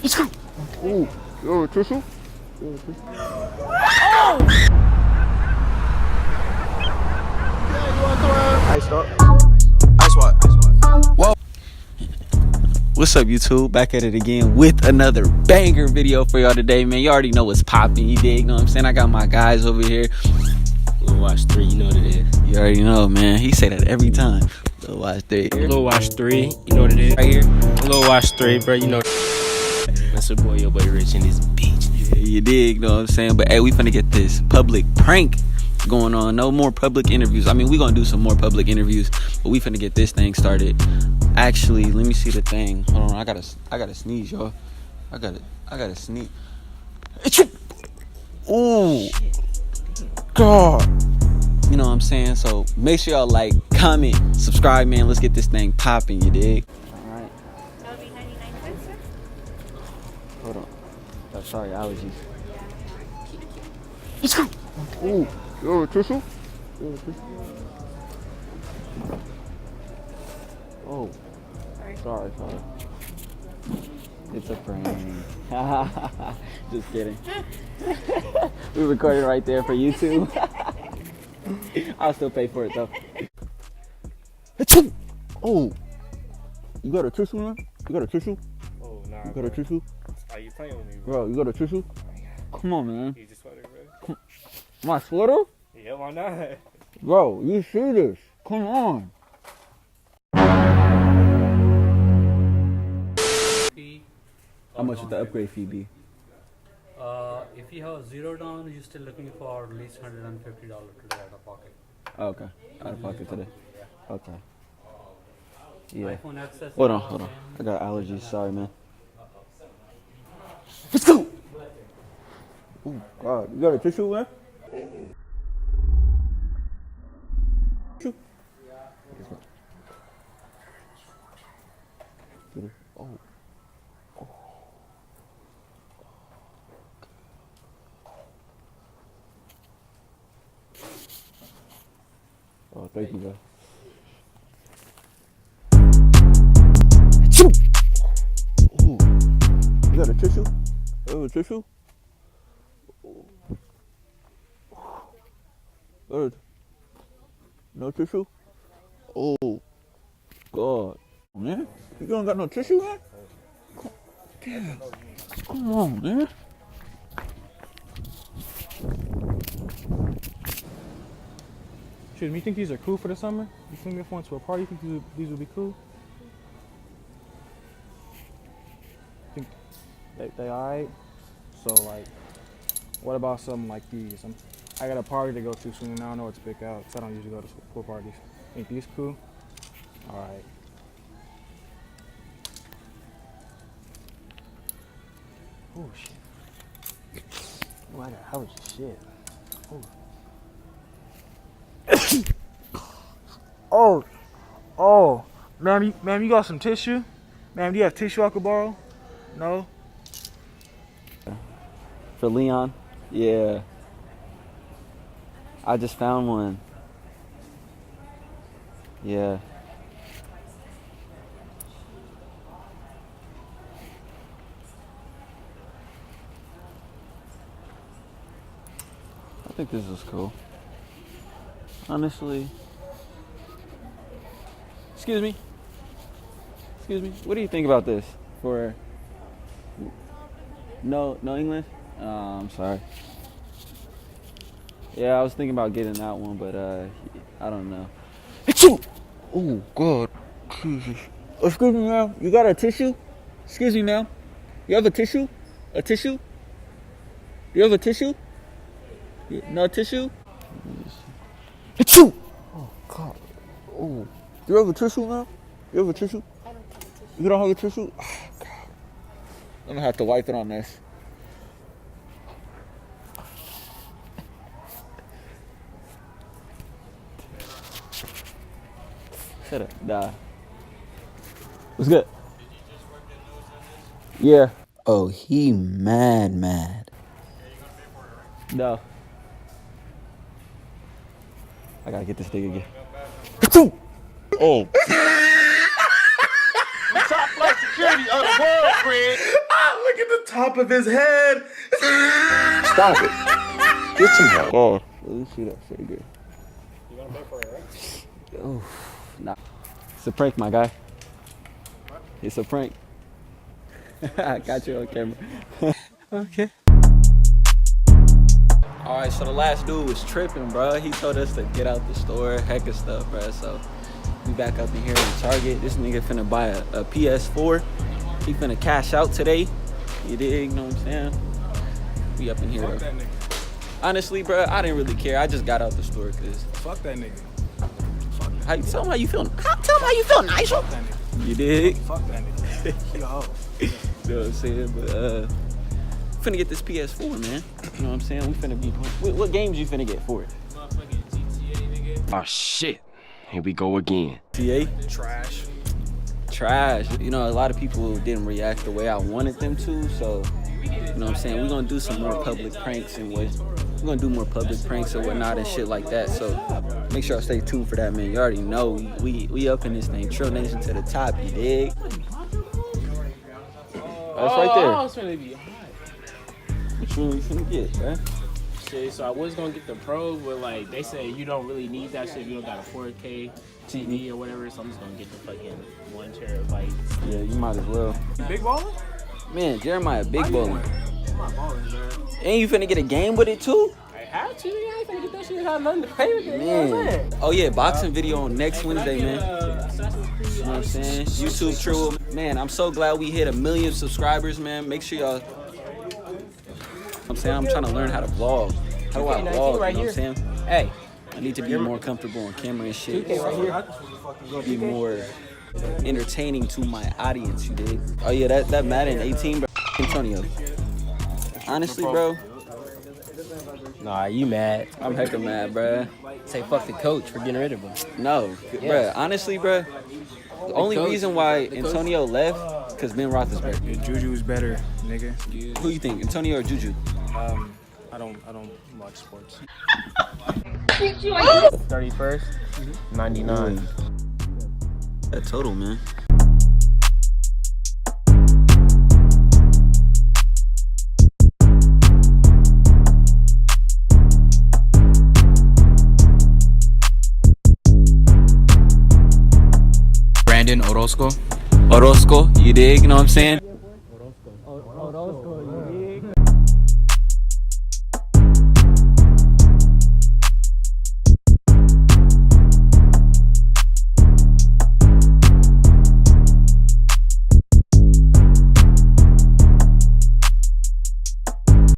Ooh, you have a tissue? Ice what? Whoa. What's up, YouTube? Back at it again with another banger video for y'all today, man. You already know what's popping, you dig? Know what I'm saying? I got my guys over here. Lil Watch 3, you know what it is. You already know, man. He say that every time. Lil Watch 3. Lil Watch 3, you know what it is. Right here. Lil Watch 3, bro, you know. That's your boy Rich in this beach. Yeah, you dig? Know what I'm saying? But hey, we finna get this public prank going on. No more public interviews. I mean, we gonna do some more public interviews, but we finna get this thing started. Actually, let me see the thing. Hold on, I gotta sneeze, y'all. I gotta sneeze. Ooh, God. You know what I'm saying? So make sure y'all like, comment, subscribe, man. Let's get this thing popping, you dig? All right. That'll be 99 cents, sir. Hold on. Oh, sorry, allergies. Ooh, you have a tissue? Oh, sorry. It's a prank. Just kidding. We recorded right there for YouTube. I'll still pay for it though. Oh, you got a tissue, man? You got a tissue? Oh, nah. You got a tissue? Are you playing with me, Bro, you got a tissue? Come on, man. You just sweater, bro? My sweater? Yeah, why not? Bro, you see this? Come on. How much would the upgrade fee be? If you have zero down, you're still looking for at least $150 today out of pocket. Oh, okay. Out of pocket today. Okay. Yeah. iPhone access. Hold on. I got allergies. Sorry, man. Let's go. Oh God, you got a tissue, man? Tissue? Oh. Oh, thank you, guys. Ooh. You got a tissue? You have a tissue? No tissue? Oh, God. Man, you don't got no tissue, man? Damn. Come on, man. Should you think these are cool for the summer? You think if we went to a party, you think these would be cool? Think they alright? So, like, what about something like these? I got a party to go to soon, and I don't know what to pick out, so I don't usually go to pool parties. Think these cool? Alright. Oh, shit. Oh, I got allergies, shit. Oh, ma'am, you got some tissue? Ma'am, do you have tissue I could borrow? No? For Leon? Yeah. I just found one. Yeah. I think this is cool. Honestly. Excuse me. What do you think about this? For no English? Oh, I'm sorry. Yeah, I was thinking about getting that one, but I don't know. Oh God, Jesus! Excuse me, ma'am. You got a tissue? Excuse me, ma'am. You have a tissue? A tissue? You have a tissue? No tissue? Oh God. Oh. Do you have a tissue, man? You have a tissue? I don't have a tissue. You don't have a tissue? Oh, God. I'm gonna have to wipe it on this. Shut up. Nah. What's good? Yeah. Oh, he mad. No. I gotta get this thing again. Oh. Top flight security of the world, Fred. the top of his head. Stop it. Get some help. God. Let me see that figure. You gonna pay for it, right? Oh, nah. It's a prank, my guy. It's a prank. I got you on camera. Okay. Alright, so the last dude was tripping, bro. He told us to get out the store, heck of stuff, bro. So we back up in here in Target. This nigga finna buy a PS4. He finna cash out today. You dig? You know what I'm saying? We up in here. Fuck that nigga. Honestly, bro, I didn't really care. I just got out the store because. Fuck that nigga. Tell him how you feel. Tell him how you feel, Nigel. Fuck that nigga. You dig? Fuck that nigga. Yo. You know what I'm saying? But finna get this PS4, man. You know what I'm saying? We finna be playing. What games you finna get for it? Motherfucking GTA, nigga. Oh shit. Here we go again. TA? Trash. Trash. You know, a lot of people didn't react the way I wanted them to, so you know what I'm saying? We're gonna do some more public pranks and what we're gonna do more public pranks and whatnot and shit like that. So make sure I stay tuned for that, man. You already know we up in this thing. Trill Nation to the top, you dig? That's right there. Oh, it's gonna be hot. Which one you finna get, bruh? Shit, so I was gonna get the Pro, but like they say you don't really need that shit if you don't got a 4K TV or whatever. So I'm just gonna get the fucking 1 terabyte. Yeah, you might as well. Big baller? Man, Jeremiah, big bowling. I'm not balling, man. And you finna get a game with it too? I have to. I ain't finna get that shit. Have nothing to pay with it. You know what I'm saying? Oh yeah, boxing video on next Wednesday, man. Assassin's Creed, You know what I'm saying? YouTube Trill. Man, I'm so glad we hit 1 million subscribers, man. Make sure y'all. I'm saying I'm trying to learn how to vlog. How do I vlog? right You know what I'm here. saying? Hey, I need to be more comfortable on camera and shit. 2K right here. Be more entertaining to my audience, you dig? Oh yeah, that Madden 18, bro. Antonio. Honestly, bro, Nah, you mad? I'm hecka mad, bro. Say fuck the coach for getting rid of him. No, bro. Honestly, bro. The only reason why Antonio left, because Ben Roethlisberger. Juju's better, nigga. Who you think, Antonio or Juju? I don't watch sports. 31st, 99. That total, man. Brandon Orozco. Orozco, you dig? You know what I'm saying?